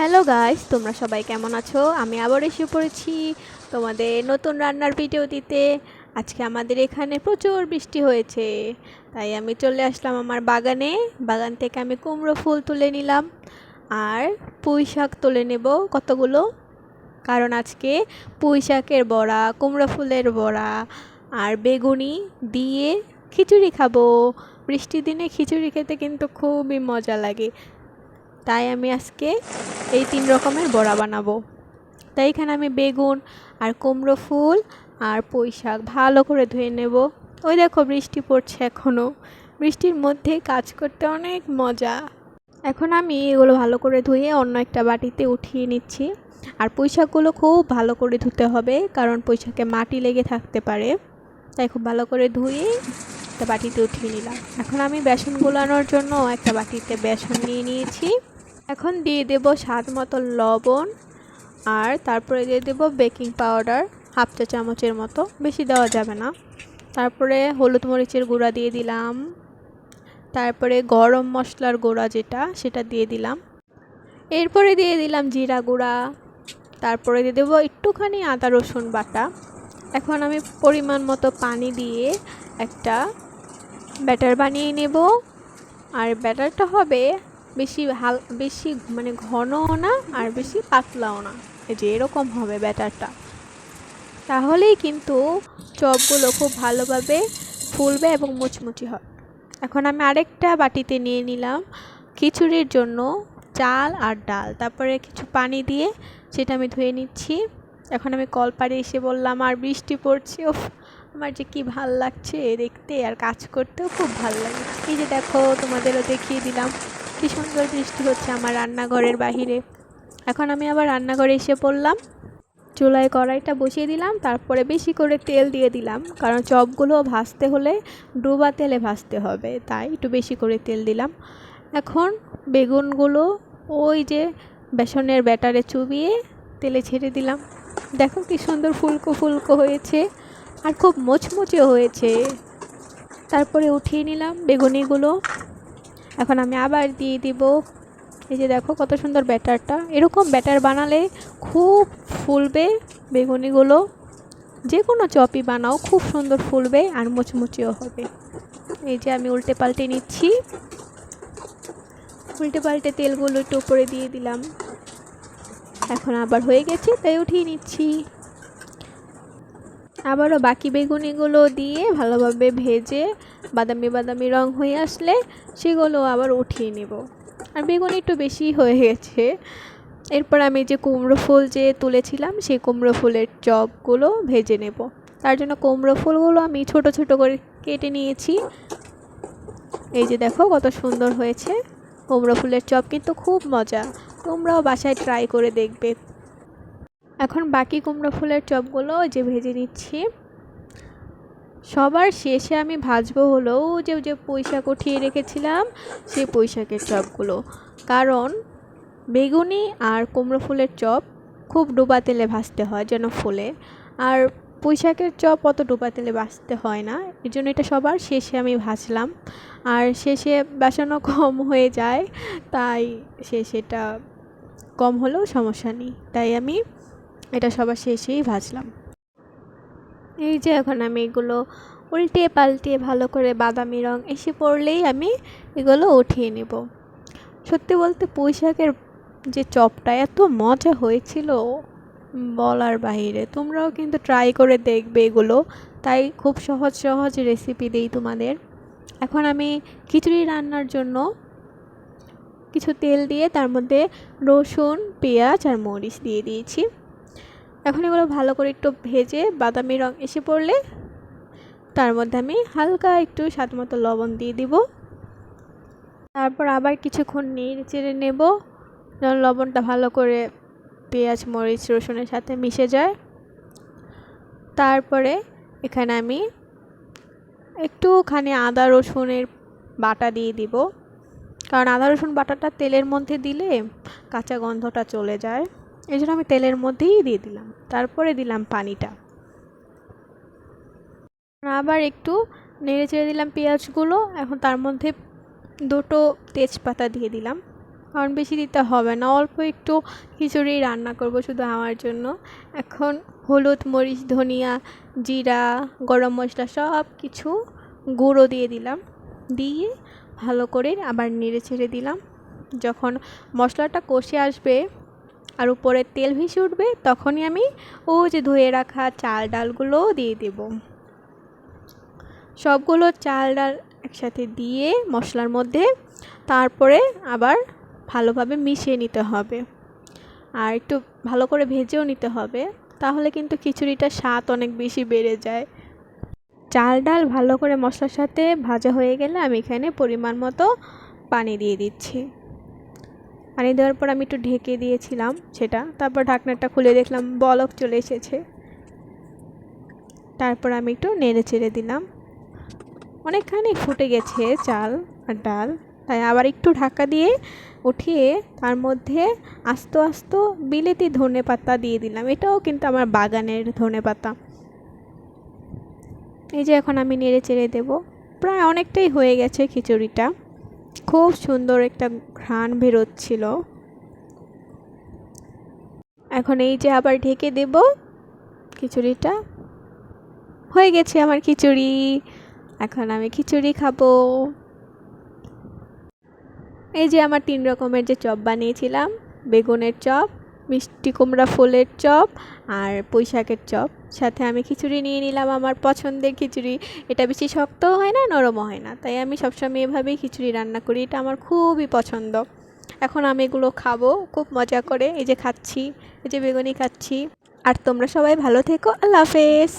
Hello guys, তোমরা সবাই কেমন আছো? আমি আবার এসে পড়েছি তোমাদের নতুন রান্নার ভিডিও দিতে। আজকে আমাদের এখানে প্রচুর বৃষ্টি হয়েছে, তাই আমি চলে আসলাম আমার বাগানে। বাগান থেকে আমি কুমড়ো ফুল তুলে নিলাম আর পুঁই শাক তুলে নেব কতগুলো, কারণ আজকে পুঁই শাকের বড়া, কুমড়ো ফুলের বড়া আর বেগুনি দিয়ে খিচুড়ি খাবো। বৃষ্টির দিনে খিচুড়ি খেতে কিন্তু খুবই মজা লাগে, তাই আমি আজকে এই 3 রকমের বড়া বানাবো। তাই এখানে আমি বেগুন আর কুমড়ো ফুল আর পুঁই শাক ভালো করে ধুয়ে নেব। ওই দেখো বৃষ্টি পড়ছে এখনও, বৃষ্টির মধ্যে কাজ করতে অনেক মজা। এখন আমি এগুলো ভালো করে ধুয়ে অন্য একটা বাটিতে উঠিয়ে নিচ্ছি। আর পুঁই শাকগুলো খুব ভালো করে ধুতে হবে, কারণ পুঁই শাকে মাটি লেগে থাকতে পারে, তাই খুব ভালো করে ধুয়ে একটা বাটিতে উঠিয়ে নিলাম। এখন আমি বেসন গোলানোর জন্য একটা বাটিতে বেসন নিয়ে নিয়েছি। এখন দিয়ে দেব স্বাদ মতো লবণ, আর তারপরে দিয়ে দেব বেকিং পাউডার হাফ চা চামচের মতো, বেশি দেওয়া যাবে না। তারপরে হলুদ মরিচের গুঁড়া দিয়ে দিলাম, তারপরে গরম মশলার গুঁড়া সেটা দিয়ে দিলাম, এরপরে দিয়ে দিলাম জিরা গুঁড়া, তারপরে দিয়ে দেবো একটুখানি আদা রসুন বাটা। এখন আমি পরিমাণ মতো পানি দিয়ে একটা ব্যাটার বানিয়ে নেব। আর ব্যাটারটা হবে বেশি মানে ঘনও না আর বেশি পাতলাও না, এই যে এরকম হবে ব্যাটারটা। তাহলেই কিন্তু চপগুলো খুব ভালোভাবে ফুলবে এবং মুচমুচে হবে। এখন আমি আরেকটা বাটিতে নিয়ে নিলাম খিচুড়ির জন্য চাল আর ডাল, তারপরে কিছু পানি দিয়ে সেটা আমি ধুয়ে নিচ্ছি। এখন আমি কলপাড়ে এসে বললাম, আর বৃষ্টি পড়ছে, ওফ আমার যে কি ভাল লাগছে দেখতে, আর কাজ করতেও খুব ভাল লাগে। এই যে দেখো, তোমাদেরও দেখিয়ে দিলাম কি সুন্দর বৃষ্টি হচ্ছে আমার রান্নাঘরের বাহিরে। এখন আমি আবার রান্নাঘরে এসে পড়লাম, চুলায় কড়াইটা বসিয়ে দিলাম, তারপরে বেশি করে তেল দিয়ে দিলাম, কারণ চপগুলো ভাজতে হলে ডুবা তেলে ভাজতে হবে, তাই একটু বেশি করে তেল দিলাম। এখন বেগুনগুলো ওই যে বেসনের ব্যাটারে চুবিয়ে তেলে ছেড়ে দিলাম। দেখো কি সুন্দর ফুলকো ফুলকো হয়েছে আর খুব মুচমুচে হয়েছে। তারপরে উঠিয়ে নিলাম বেগুনিগুলো। এখন আমি আবার দিয়ে দিব, এই যে দেখো কত সুন্দর ব্যাটারটা, এরকম ব্যাটার বানালে খুব ফুলবে বেগুনিগুলো। যে কোনো চপই বানাও খুব সুন্দর ফুলবে আর মুচমুচেও হবে। এই যে আমি উল্টে পাল্টে নিচ্ছি, উল্টে পাল্টে তেলগুলো একটু উপরে দিয়ে দিলাম। এখন আবার হয়ে গেছে, তাই উঠিয়ে নিচ্ছি। আবারও বাকি বেগুনিগুলো দিয়ে ভালোভাবে ভেজে বাদামি বাদামি রং হয়ে আসলে সেগুলো আবার উঠিয়ে নেব। আর বেগুনি একটু বেশি হয়ে গেছে। এরপর আমি যে কুমড়ো ফুল তুলেছিলাম সেই কুমড়ো ফুলের চপগুলো ভেজে নেব। তার জন্য কুমড়ো ফুলগুলো আমি ছোট ছোট করে কেটে নিয়েছি। এই যে দেখো কত সুন্দর হয়েছে। কুমড়ো ফুলের চপ কিন্তু খুব মজা, তোমরাও বাসায় ট্রাই করে দেখবে। এখন বাকি কুমড়ো ফুলের চপগুলো যে ভেজে নিচ্ছি। সবার শেষে আমি ভাজবো হলো যে যে পুঁই শাক উঠিয়ে রেখেছিলাম সেই পুঁই শাকের চপগুলো, কারণ বেগুনি আর কুমড়ো ফুলের চপ খুব ডুবা তেলে ভাজতে হয় যেন ফুলে, আর পুঁই শাকের চপ অত ডুবা তেলে ভাজতে হয় না। এই জন্য এটা সবার শেষে আমি ভাজলাম, আর শেষে বেসনও কম হয়ে যায়, তাই সেটা কম হলেও সমস্যা নেই, তাই আমি এটা সবার শেষেই ভাজলাম। এই যে এখন আমি এগুলো উল্টে পাল্টে ভালো করে বাদামি রং এসে পড়লেই আমি এগুলো উঠিয়ে নেব। সত্যি বলতে পুঁই শাকের যে চপটা এত মজা হয়েছিল বলার বাইরে, তোমরাও কিন্তু ট্রাই করে দেখবে এগুলো। তাই খুব সহজ সহজ রেসিপি দিই তোমাদের। এখন আমি খিচুড়ি রান্নার জন্য কিছু তেল দিয়ে তার মধ্যে রসুন, পেঁয়াজ আর মরিচ দিয়ে দিয়েছি। এখন এগুলো ভালো করে একটু ভেজে বাদামি রং এসে পড়লে তার মধ্যে আমি হালকা একটু স্বাদ মতো লবণ দিয়ে দিব। তারপর আবার কিছুক্ষণ নেড়ে চেড়ে নেব, যেন লবণটা ভালো করে পেঁয়াজ মরিচ রসুনের সাথে মিশে যায়। তারপরে এখানে আমি একটুখানি আদা রসুনের বাটা দিয়ে দিব, কারণ আদা রসুন বাটাটা তেলের মধ্যে দিলে কাঁচা গন্ধটা চলে যায়, এই জন্য আমি তেলের মধ্যেই দিয়ে দিলাম। তারপরে দিলাম পানিটা, আবার একটু নেড়ে চেড়ে দিলাম পেঁয়াজগুলো। এখন তার মধ্যে দুটো তেজপাতা দিয়ে দিলাম, কারণ বেশি দিতে হবে না, অল্প একটু খিচুড়ি রান্না করব শুধু আমার জন্য। এখন হলুদ, মরিচ, ধনিয়া, জিরা, গরম মশলা সব কিছু গুঁড়ো দিয়ে দিলাম, দিয়ে ভালো করে আবার নেড়ে ছেড়ে দিলাম। যখন মশলাটা কষে আসবে আর উপরে তেল ভেসে উঠবে, তখনই আমি যে ধুয়ে রাখা চাল ডালগুলো দিয়ে দেব। সবগুলো চাল ডাল একসাথে দিয়ে মশলার মধ্যে তারপরে আবার ভালোভাবে মিশিয়ে নিতে হবে, আর একটু ভালো করে ভেজেও নিতে হবে, তাহলে কিন্তু খিচুড়িটার স্বাদ অনেক বেশি বেড়ে যায়। চাল ডাল ভালো করে মশলার সাথে ভাজা হয়ে গেলে আমি এখানে পরিমাণ মতো পানি দিয়ে দিচ্ছি। পানি দেওয়ার পর আমি একটু ঢেকে দিয়েছিলাম সেটা, তারপর ঢাকনাটা খুলে দেখলাম বলক চলে এসেছে। তারপর আমি একটু নেড়ে চেড়ে দিলাম, অনেকখানি ফুটে গেছে চাল আর ডাল, তাই আবার একটু ঢাকা দিয়ে উঠিয়ে তার মধ্যে আস্ত আস্ত বিলেতি ধনে পাতা দিয়ে দিলাম। এটাও কিন্তু আমার বাগানের ধনে পাতা। এই যে এখন আমি নেড়ে চেড়ে দেবো। প্রায় অনেকটাই হয়ে গেছে খিচুড়িটা, খুব সুন্দর একটা ঘ্রাণ বেরোচ্ছিল। এখন এই যে আবার ঢেকে দেব, খিচুড়িটা হয়ে গেছে আমার খিচুড়ি। এখন আমি খিচুড়ি খাবো। এই যে আমার 3 রকমের যে চপ বানিয়েছিলাম, বেগুনের চপ, মিষ্টি কুমড়া ফুলের চপ আর পুঁই শাকের চপ, সাথে আমি খিচুড়ি নিয়ে নিলাম আমার পছন্দের খিচুড়ি। এটা বেশি শক্তও হয় না, নরমও হয় না, তাই আমি সবসময় এভাবেই খিচুড়ি রান্না করি, এটা আমার খুবই পছন্দ। এখন আমি এগুলো খাবো খুব মজা করে। এই যে খাচ্ছি, এই যে বেগুনি খাচ্ছি। আর তোমরা সবাই ভালো থেকো। আল্লাহ হাফেজ।